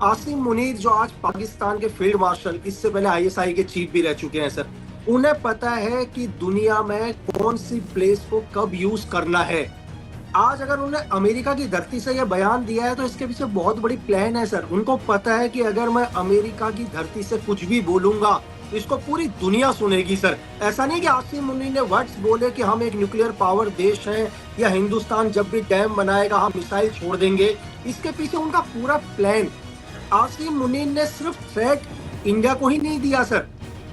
आसिम मुनीर जो आज पाकिस्तान के फील्ड मार्शल, इससे पहले आईएसआई के चीफ भी रह चुके हैं सर, उन्हें पता है कि दुनिया में कौन सी प्लेस को कब यूज करना है। आज अगर उन्हें अमेरिका की धरती से यह बयान दिया है तो इसके पीछे बहुत बड़ी प्लान है सर। उनको पता है कि अगर मैं अमेरिका की धरती से कुछ भी बोलूंगा तो इसको पूरी दुनिया सुनेगी सर। ऐसा नहीं कि आसिम मुनीर ने वर्ड्स बोले कि हम एक न्यूक्लियर पावर देश हैं या हिंदुस्तान जब भी डैम बनाएगा हम मिसाइल छोड़ देंगे। इसके पीछे उनका पूरा प्लान। आसिम मुनीर ने सिर्फ थ्रेट इंडिया को ही नहीं दिया सर,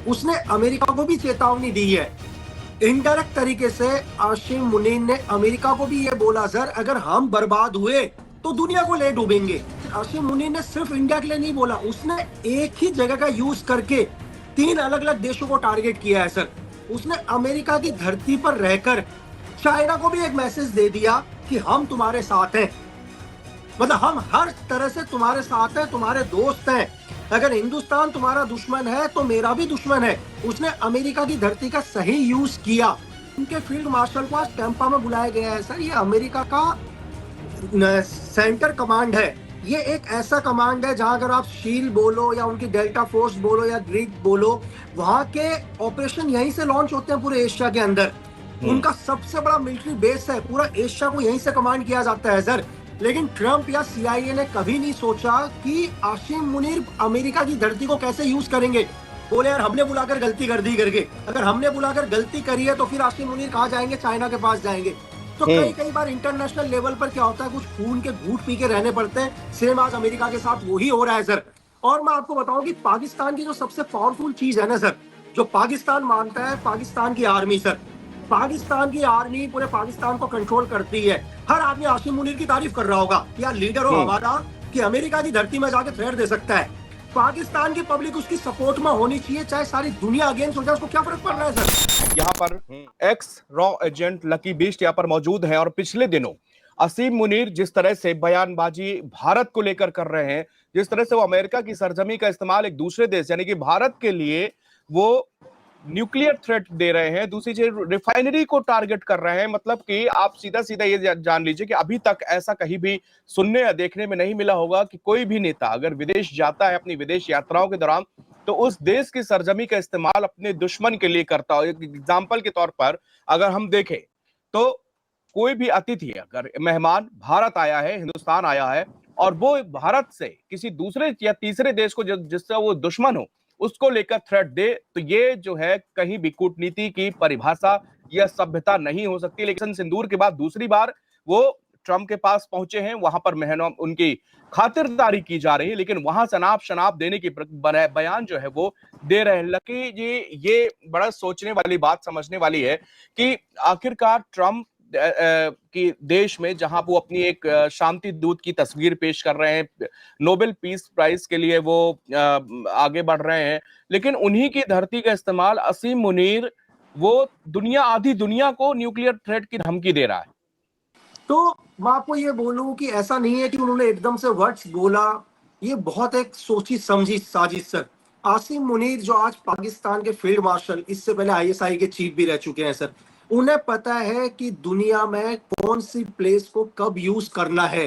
उसने अमेरिका को भी चेतावनी दी है। इनडायरेक्ट तरीके से आसिम मुनीर ने अमेरिका को भी ये बोला सर, अगर हम बर्बाद हुए तो दुनिया को ले डूबेंगे। आसिम मुनीर ने सिर्फ इंडिया के लिए नहीं बोला, उसने एक ही जगह का यूज करके 3 अलग अलग देशों को टारगेट किया है सर। उसने अमेरिका की धरती पर रहकर चाइना को भी एक मैसेज दे दिया कि हम तुम्हारे साथ हैं, मतलब हम हर तरह से तुम्हारे साथ हैं, तुम्हारे दोस्त हैं। अगर हिंदुस्तान तुम्हारा दुश्मन है तो मेरा भी दुश्मन है। उसने अमेरिका की धरती का सही यूज किया। उनके फील्ड मार्शल को आज टैंपा में बुलाया गया है सर। ये अमेरिका का सेंटर कमांड है। ये एक ऐसा कमांड है जहां अगर आप शील बोलो या उनकी डेल्टा फोर्स बोलो या ग्रीक बोलो, वहां के ऑपरेशन यहीं से लॉन्च होते हैं पूरे एशिया के अंदर। उनका सबसे बड़ा मिलिट्री बेस है, पूरा एशिया को यहीं से कमांड किया जाता है सर। लेकिन ट्रंप या सीआईए ने कभी नहीं सोचा कि आसिम मुनीर अमेरिका की धरती को कैसे यूज करेंगे। बोले यार हमने बुलाकर गलती कर दी करके, अगर हमने बुलाकर गलती करी है तो फिर आसिम मुनीर कहाँ जाएंगे? चाइना के पास जाएंगे। तो कई बार इंटरनेशनल लेवल पर क्या होता है, कुछ खून के घूंट पी के रहने पड़ते हैं। सेम आज अमेरिका के साथ वही हो रहा है सर। और मैं आपको बताऊं कि पाकिस्तान की जो सबसे पावरफुल चीज है ना सर, जो पाकिस्तान मानता है, पाकिस्तान की आर्मी सर। पाकिस्तान की आर्मी पूरे पाकिस्तान को कंट्रोल करती है। हर आदमी आसिम मुनीर की तारीफ कर रहा होगा, यार लीडर हो हमारा कि अमेरिका की धरती में जाके थ्रेट दे सकता है। पाकिस्तान की पब्लिक उसकी सपोर्ट में होनी चाहिए, चाहे सारी दुनिया अगेंस्ट हो जाए, उसको क्या फर्क पड़ रहा है सर। यहाँ पर x raw agent lucky beast यहाँ पर मौजूद है और पिछले दिनों असीम मुनीर जिस तरह से बयानबाजी भारत को लेकर कर रहे हैं, जिस तरह से वो अमेरिका की सरजमी का इस्तेमाल एक दूसरे देश यानी कि भारत के लिए वो न्यूक्लियर थ्रेट दे रहे हैं, दूसरी चीज रिफाइनरी को टारगेट कर रहे हैं। मतलब कि आप सीधा सीधा ये जान लीजिए कि अभी तक ऐसा कहीं भी सुनने या देखने में नहीं मिला होगा कि कोई भी नेता अगर विदेश जाता है अपनी विदेश यात्राओं के दौरान तो उस देश की सरजमी का इस्तेमाल अपने दुश्मन के लिए करता हो। एक एग्जाम्पल के तौर पर अगर हम देखें तो कोई भी अतिथि अगर मेहमान भारत आया है, हिंदुस्तान आया है और वो भारत से किसी दूसरे या तीसरे देश को जिससे वो दुश्मन हो उसको लेकर थ्रेट दे, तो ये जो है कहीं भी कूटनीति की परिभाषा या सभ्यता नहीं हो सकती। लेकिन सिंदूर के बाद दूसरी बार वो ट्रंप के पास पहुंचे हैं, वहां पर उनकी खातिरदारी की जा रही है, लेकिन वहां सनाप शनाप देने की बयान जो है वो दे रहे हैं। लकी जी, ये बड़ा सोचने वाली बात, समझने वाली है कि आखिरकार ट्रंप कि देश में जहां वो अपनी एक शांति दूत की तस्वीर पेश कर रहे हैं, नोबेल पीस प्राइज के लिए वो आगे बढ़ रहे हैं, लेकिन उन्हीं की धरती का इस्तेमाल असीम मुनीर वो आधी दुनिया को न्यूक्लियर थ्रेट की धमकी दे रहा है। तो मैं आपको ये बोलूं कि ऐसा नहीं है कि उन्होंने एकदम से वर्ड्स बोला, ये बहुत एक सोची समझी साजिश सर। आसिम मुनीर जो आज पाकिस्तान के फील्ड मार्शल, इससे पहले आईएसआई के चीफ भी रह चुके हैं सर, उन्हें पता है कि दुनिया में कौन सी प्लेस को कब यूज करना है।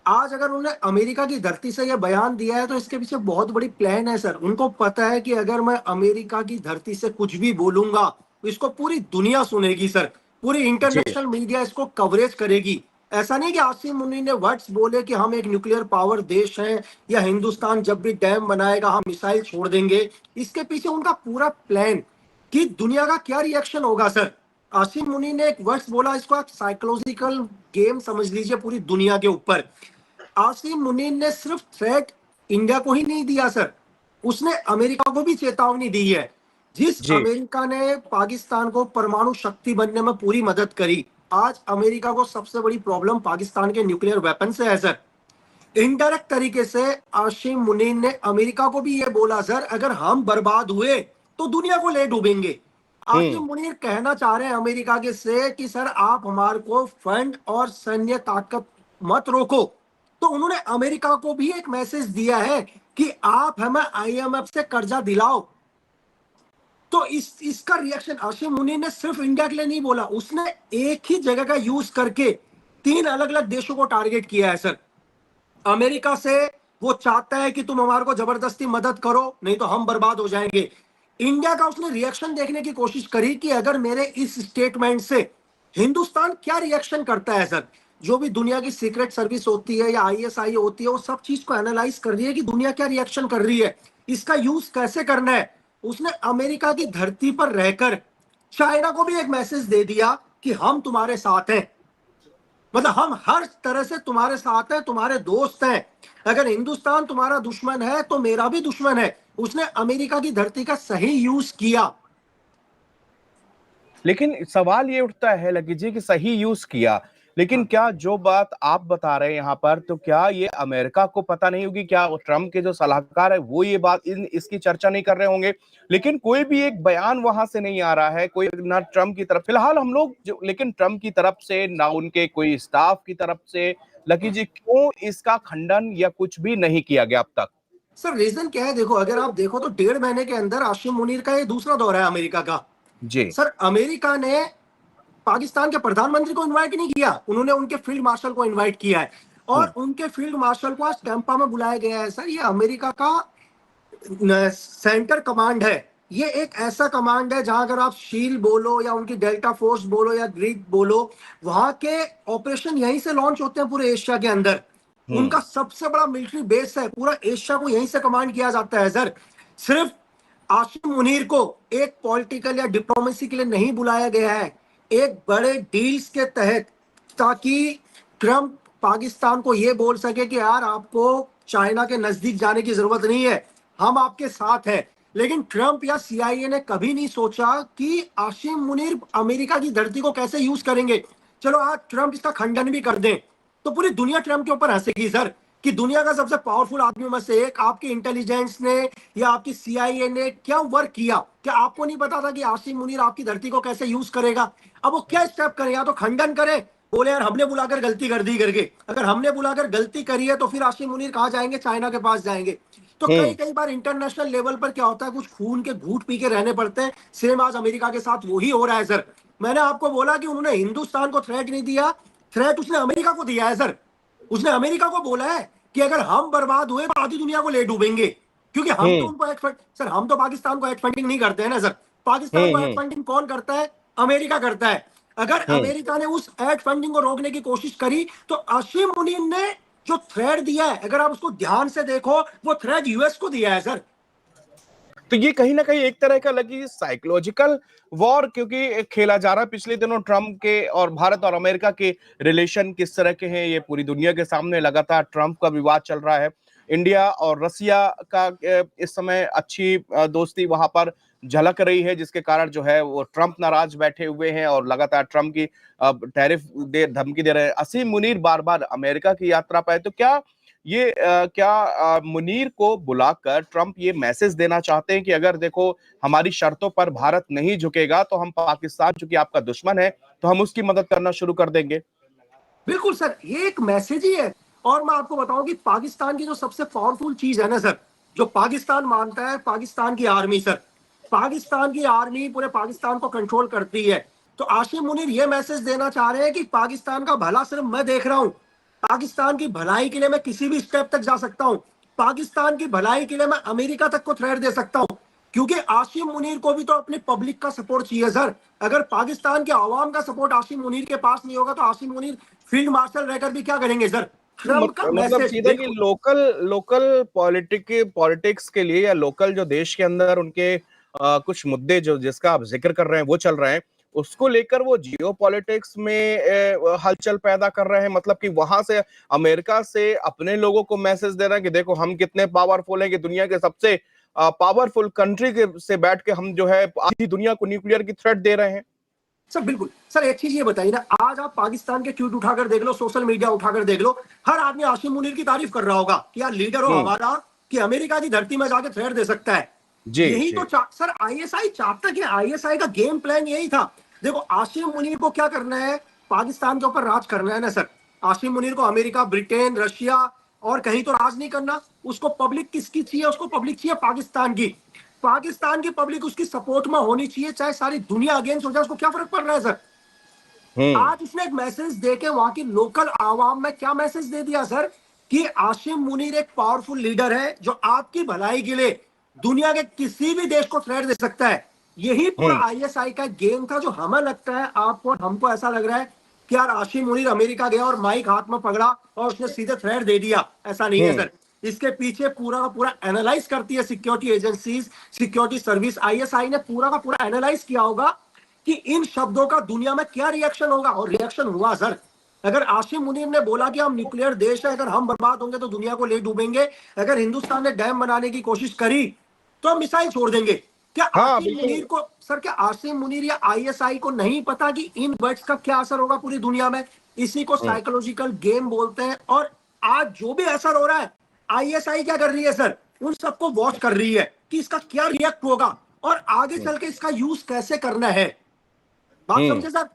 आज अगर उन्हें अमेरिका की धरती से यह बयान दिया है तो इसके पीछे बहुत बड़ी प्लान है सर। उनको पता है कि अगर मैं अमेरिका की धरती से कुछ भी बोलूंगा तो इसको पूरी दुनिया सुनेगी सर। पूरी इंटरनेशनल मीडिया इसको कवरेज करेगी। ऐसा नहीं कि आसिम मुनीर ने वर्ड्स बोले कि हम एक न्यूक्लियर पावर देश हैं या हिंदुस्तान जब भी डैम बनाएगा हम मिसाइल छोड़ देंगे। इसके पीछे उनका पूरा प्लान कि दुनिया का क्या रिएक्शन होगा सर। आसिम मुनीर ने एक वर्ड्स बोला, इसको आप साइकोलॉजिकल गेम समझ लीजिए पूरी दुनिया के ऊपर। आसिम मुनीर ने सिर्फ थ्रेट इंडिया को ही नहीं दिया सर, उसने अमेरिका को भी चेतावनी दी है। जिस अमेरिका ने पाकिस्तान को परमाणु शक्ति बनने में पूरी मदद करी, आज अमेरिका को सबसे बड़ी प्रॉब्लम पाकिस्तान के न्यूक्लियर वेपन से है सर। इनडायरेक्ट तरीके से आसिम मुनीर ने अमेरिका को भी ये बोला सर, अगर हम बर्बाद हुए तो दुनिया को ले डूबेंगे। आसिम मुनीर कहना चाह रहे हैं अमेरिका के से कि सर आप हमारे को फंड और सैन्य ताकत मत रोको। तो उन्होंने अमेरिका को भी एक मैसेज दिया है कि आप हमें आईएमएफ से कर्जा दिलाओ। तो इसका रिएक्शन आसिम मुनीर ने सिर्फ इंडिया के लिए नहीं बोला, उसने एक ही जगह का यूज करके 3 अलग अलग देशों को टारगेट किया है सर। अमेरिका से वो चाहता है कि तुम हमारे को जबरदस्ती मदद करो, नहीं तो हम बर्बाद हो जाएंगे। इंडिया का उसने रिएक्शन देखने की कोशिश करी कि अगर मेरे इस स्टेटमेंट से हिंदुस्तान क्या रिएक्शन करता है सर। जो भी दुनिया की सीक्रेट सर्विस होती है या आईएसआई होती है, वो सब चीज को एनालाइज कर रही है कि दुनिया क्या रिएक्शन कर रही है, इसका यूज कैसे करना है। उसने अमेरिका की धरती पर रहकर चाइना को भी एक मैसेज दे दिया कि हम तुम्हारे साथ हैं, मतलब हम हर तरह से तुम्हारे साथ हैं, तुम्हारे दोस्त हैं। अगर हिंदुस्तान तुम्हारा दुश्मन है तो मेरा भी दुश्मन है। उसने अमेरिका की धरती का सही यूज किया। लेकिन सवाल ये उठता है लकी जी कि सही यूज किया, लेकिन क्या जो बात आप बता रहे हैं यहाँ पर, तो क्या ये अमेरिका को पता नहीं होगी? क्या ट्रम्प के जो सलाहकार है वो ये बात इसकी चर्चा नहीं कर रहे होंगे? लेकिन कोई भी एक बयान वहां से नहीं आ रहा है, कोई ना ट्रम्प की तरफ फिलहाल हम लोग जो, लेकिन ट्रम्प की तरफ से ना उनके कोई स्टाफ की तरफ से लकी जी क्यों इसका खंडन या कुछ भी नहीं किया गया अब तक? सर रीजन क्या है, देखो अगर आप देखो तो 1.5 महीने के अंदर आसिम मुनीर का ये दूसरा दौरा है अमेरिका का। जी। सर अमेरिका ने पाकिस्तान के प्रधानमंत्री को इनवाइट नहीं किया, उन्होंने उनके फील्ड मार्शल को इनवाइट किया है। और उनके फील्ड मार्शल को आज टैंपा में बुलाया गया है। सर ये अमेरिका का सेंटर कमांड है। ये एक ऐसा कमांड है जहां अगर आप शील बोलो या उनकी डेल्टा फोर्स बोलो या ग्रीक बोलो, वहां के ऑपरेशन यहीं से लॉन्च होते हैं पूरे एशिया के अंदर। उनका सबसे बड़ा मिलिट्री बेस है, पूरा एशिया को यहीं से कमांड किया जाता है सर। सिर्फ आसिम मुनीर को एक पॉलिटिकल या डिप्लोमेसी के लिए नहीं बुलाया गया है, एक बड़े डील्स के तहत, ताकि ट्रम्प पाकिस्तान को यह बोल सके कि यार आपको चाइना के नजदीक जाने की जरूरत नहीं है, हम आपके साथ हैं। लेकिन ट्रम्प या सीआईए ने कभी नहीं सोचा कि आसिम मुनीर अमेरिका की धरती को कैसे यूज करेंगे। चलो आज ट्रम्प इसका खंडन भी कर दें तो पूरी दुनिया ट्रम्प के ऊपर हंसेगी सर, कि दुनिया का सबसे पावरफुल आदमी में से एक आपकी इंटेलिजेंस ने या आपकी सीआईए ने क्या वर्क किया। क्या आपको नहीं पता था कि आसिम मुनीर आपकी धरती को कैसे यूज करेगा? अब वो क्या स्टेप करे, या तो खंडन करे, बोले यार हमने बुलाकर गलती कर दी करके। अगर हमने बुलाकर गलती करी है तो फिर आसिम मुनीर कहाँ जाएंगे? चाइना के पास जाएंगे। तो कई कई बार इंटरनेशनल लेवल पर क्या होता है, कुछ खून के घूंट पी के रहने पड़ते हैं। सेम आज अमेरिका के साथ वही हो रहा है सर। मैंने आपको बोला कि उन्होंने हिंदुस्तान को थ्रेट नहीं दिया, थ्रेट उसने अमेरिका को दिया है सर। उसने अमेरिका को बोला है कि अगर हम बर्बाद हुए तो आधी दुनिया को ले डूबेंगे, क्योंकि हम तो उनको सर हम तो पाकिस्तान को एड फंडिंग नहीं करते हैं ना सर। पाकिस्तान को एड फंडिंग कौन करता है? अमेरिका करता है। अगर अमेरिका ने उस एड फंडिंग को रोकने की कोशिश करी तो आसिम मुनीर ने जो थ्रेड दिया है, अगर आप उसको ध्यान से देखो, वो थ्रेड यूएस को दिया है सर। तो ये कहीं ना कहीं एक तरह का लगी साइकोलॉजिकल वॉर, क्योंकि खेला जा रहा है पिछले दिनों ट्रम्प के और भारत और अमेरिका के रिलेशन किस तरह के हैं ये पूरी दुनिया के सामने लगातार ट्रम्प का विवाद चल रहा है। इंडिया और रसिया का इस समय अच्छी दोस्ती वहां पर झलक रही है, जिसके कारण जो है वो ट्रम्प नाराज बैठे हुए हैं और लगातार ट्रम्प की टैरिफ धमकी दे रहे हैं। आसिम मुनीर बार बार अमेरिका की यात्रा पर है, तो क्या ये मुनीर को बुलाकर ट्रम्प ये मैसेज देना चाहते हैं कि अगर देखो हमारी शर्तों पर भारत नहीं झुकेगा तो हम पाकिस्तान, चूंकि आपका दुश्मन है, तो हम उसकी मदद करना शुरू कर देंगे? बिल्कुल सर, ये एक मैसेज ही है। और मैं आपको बताऊं कि पाकिस्तान की जो सबसे पावरफुल चीज है ना सर, जो पाकिस्तान मानता है, पाकिस्तान की आर्मी सर। पाकिस्तान की आर्मी पूरे पाकिस्तान को कंट्रोल करती है। तो आसिम मुनीर ये मैसेज देना चाह रहे हैं कि पाकिस्तान का भला सिर्फ मैं देख रहा हूं, पाकिस्तान की भलाई के लिए मैं किसी भी स्टेप तक जा सकता हूं, पाकिस्तान की भलाई के लिए मैं अमेरिका तक को थ्रेट दे सकता हूं। क्योंकि आसिम मुनीर को भी तो अपनी पब्लिक का सपोर्ट चाहिए सर। अगर पाकिस्तान के आवाम का सपोर्ट आसिम मुनीर के पास नहीं होगा तो आसिम मुनीर फील्ड मार्शल रहकर भी क्या करेंगे सर? ट्रम्प का मतलब मैसेज सीधे कि देखो। लोकल लोकल पॉलिटिक्स के लिए या लोकल जो देश के अंदर उनके कुछ मुद्दे जो जिसका आप जिक्र कर रहे हैं वो चल रहे हैं, उसको लेकर वो जियो पॉलिटिक्स में हलचल पैदा कर रहे हैं। मतलब कि वहां से अमेरिका से अपने लोगों को मैसेज दे रहे हैं कि देखो हम कितने पावरफुल हैं, कि दुनिया के सबसे पावरफुल कंट्री के से बैठ के हम जो है आधी दुनिया को न्यूक्लियर की थ्रेट दे रहे हैं। सर बिल्कुल सर, एक चीज ये बताइए ना, आज आप पाकिस्तान के ट्वीट उठाकर देख लो, सोशल मीडिया उठाकर देख लो, हर आदमी आसिम मुनीर की तारीफ कर रहा होगा कि यार लीडर हो हमारा, कि अमेरिका की धरती में जाके थ्रेट दे सकता है। यही तो सर आईएसआई चाहता कि आईएसआई का गेम प्लान यही था। देखो आसिम मुनीर को क्या करना है, पाकिस्तान के ऊपर राज करना है ना सर। आसिम मुनीर को अमेरिका, ब्रिटेन, रशिया और कहीं तो राज नहीं करना। उसको पब्लिक किसकी चाहिए? उसको पब्लिक चाहिए पाकिस्तान की। पाकिस्तान की पब्लिक उसकी सपोर्ट में होनी चाहिए, चाहे सारी दुनिया अगेंस्ट हो जाए, उसको क्या फर्क पड़ रहा है सर। आज उसने एक मैसेज देके वहां की लोकल आवाम में क्या मैसेज दे दिया सर, कि आसिम मुनीर एक पावरफुल लीडर है जो आपकी भलाई के लिए दुनिया के किसी भी देश को थ्रेट दे सकता है। यही पूरा आईएसआई का गेम था जो हमें लगता है, आपको हमको ऐसा लग रहा है कि यार आसिम मुनीर अमेरिका गया और माइक हाथ में पकड़ा और उसने सीधे थ्रेट दे दिया। ऐसा नहीं है सर। इसके पीछे पूरा का पूरा एनालाइज करती है security agencies, security service. ISI ने पूरा का पूरा एनालाइज किया होगा कि इन शब्दों का दुनिया में क्या रिएक्शन होगा, और रिएक्शन हुआ सर। अगर आसिम मुनीर ने बोला कि हम न्यूक्लियर देश है, अगर हम बर्बाद होंगे तो दुनिया को ले डूबेंगे, अगर हिंदुस्तान ने डैम बनाने की कोशिश करी तो हम मिसाइल छोड़ देंगे। क्या आसिम मुनीर को सर, क्या आसिम मुनीर या आईएसआई को नहीं पता कि इन वर्ड्स का क्या असर होगा पूरी दुनिया में? इसी को साइकोलॉजिकल गेम बोलते हैं। और आज जो भी असर हो रहा है, आईएसआई क्या कर रही है सर, उन सबको वॉच कर रही है कि इसका क्या रिएक्ट होगा और आगे चल के इसका यूज कैसे करना है। बात समझे सर,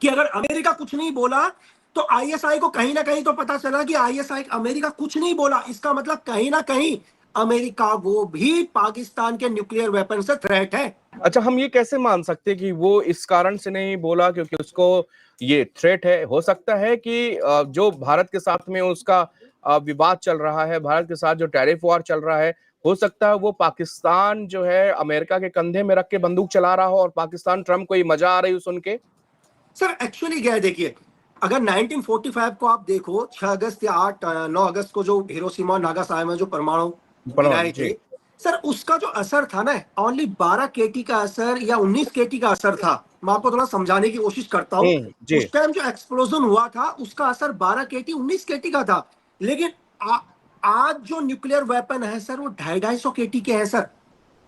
कि अगर अमेरिका कुछ नहीं बोला तो आईएसआई को कहीं ना कहीं तो पता चला कि आईएसआई अमेरिका कुछ नहीं बोला, इसका मतलब कहीं ना कहीं अमेरिका वो भी पाकिस्तान के न्यूक्लियर वेपन से थ्रेट है। अच्छा, हम ये कैसे मान सकते हैं कि वो इस कारण से नहीं बोला क्योंकि उसको ये थ्रेट है? हो सकता है कि जो भारत के साथ में उसका विवाद चल रहा है, भारत के साथ जो टैरिफ वॉर चल रहा है, हो सकता है वो पाकिस्तान जो है अमेरिका के कंधे में रख के बंदूक चला रहा हो और पाकिस्तान ट्रम्प को ये मजा आ रही हो सुन के। सर एक्चुअली क्या है, देखिए, अगर 1945 को आप देखो, 6 अगस्त या 9 अगस्त को जो हिरोशिमा और नागासाकी में जो परमाणु गिराए थे सर, उसका जो असर था ना, ओनली 12 केटी का असर या 19 केटी का असर था। मैं आपको थोड़ा समझाने की कोशिश करता हूँ। उस टाइम जो एक्सप्लोजन हुआ था उसका असर 12 केटी 19 केटी का था। लेकिन आज जो न्यूक्लियर वेपन है सर, वो 250 केटी के हैं सर।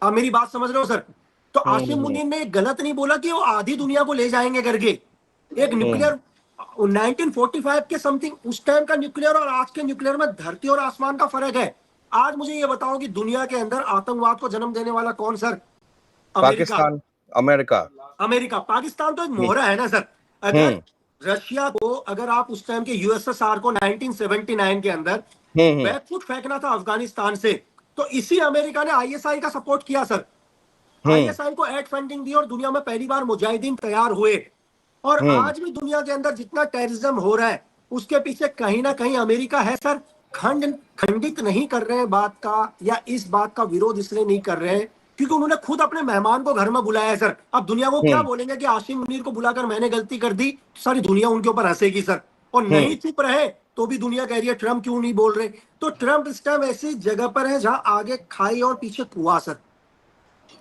आप मेरी बात समझ रहे हो सर? तो आसिम मुनीर ने गलत नहीं बोला कि वो आधी दुनिया को ले जाएंगे करके। एक न्यूक्लियर 1945 के समथिंग उस टाइम का न्यूक्लियर और आज के न्यूक्लियर में धरती और आसमान का फर्क है। आज मुझे ये बताओ कि दुनिया के अंदर आतंकवाद को जन्म देने वाला कौन sir? America. Pakistan, America. America. Pakistan तो एक मोहरा है ना सर। अगर रशिया को, अगर आप उस टाइम के यूएसएसआर को 1979 के अंदर बैकफुट फेंकना था अफगानिस्तान से, तो इसी अमेरिका ने आईएसआई का सपोर्ट किया सर। आईएसआई को एड फंडिंग दी और दुनिया में पहली बार मुजाहिदीन तैयार हुए। और आज भी दुनिया के अंदर जितना टेररिज्म हो रहा है उसके पीछे कहीं ना कहीं अमेरिका है सर। खंडित नहीं कर रहे हैं बात का, या इस बात का विरोध इसलिए नहीं कर रहे हैं क्योंकि उन्होंने खुद अपने मेहमान को घर में बुलाया है सर। अब दुनिया को क्या बोलेंगे कि आसिम मुनीर को बुलाकर मैंने गलती कर दी, सारी दुनिया उनके ऊपर हंसेगी सर। और नहीं चुप रहे तो भी दुनिया कह रही है ट्रम्प क्यों नहीं बोल रहे। तो ट्रम्प इस टाइम ऐसी जगह पर है जहां आगे खाई और पीछे कुआं सर।